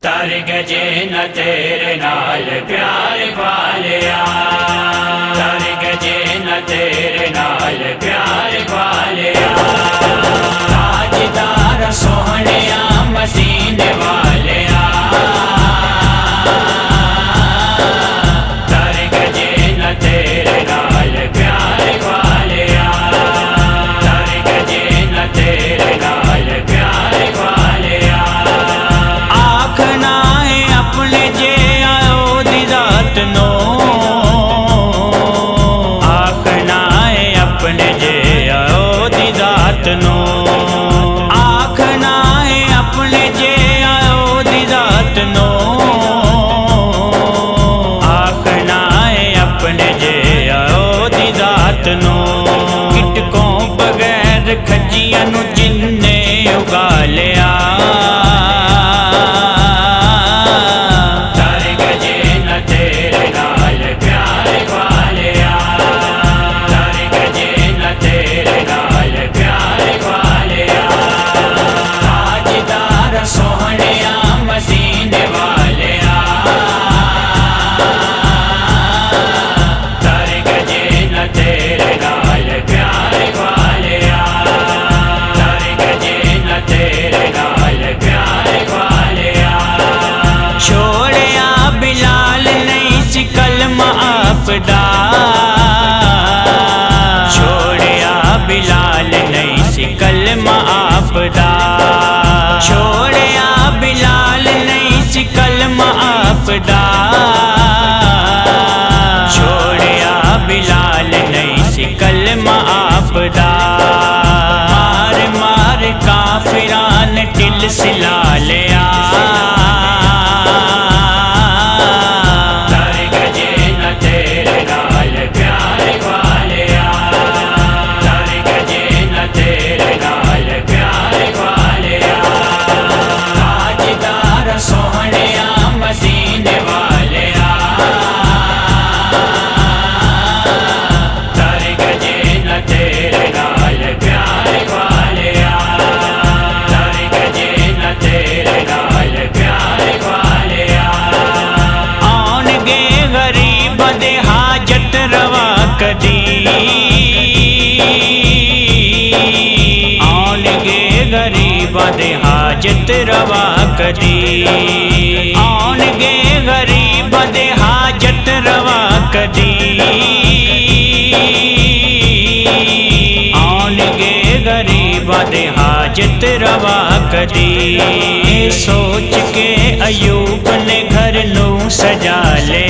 तर गजे न तेरे नाल प्यार पालिया, तर गजे न तेरे नाल प्यार पालिया। ताजदार सोहणिया मसीने वालिया, तर गजे न तेरे नाल प्यार पालिया, तर गजे न तेरे नाल प्यार पालिया। आखना है अपने जे आओ दी रात नो, आखना है अपने जे आओ दी रात नो, आखना है अपने जे आओ दी रात नो, आखना है अपने जे आओ दी रात नो। किटकों बगैर खजियां नू जिन्ने उगा लिया, छोड़िया बिलाल नहीं सी कलमा आपदा, छोड़िया बिलाल नहीं सी कलमा आपदा, छोड़िया बिलाल नहीं सी कलमा आपदा। मार मार काफिरान टिल सिला लिया, गरीबा दे हाजत रवा कदी, आउणगे गरीबा दे हाजत रवा कदी, आउणगे गरीबा दे हाजत रवा कदी। सोच के अयूब ने घर नू सजा ले,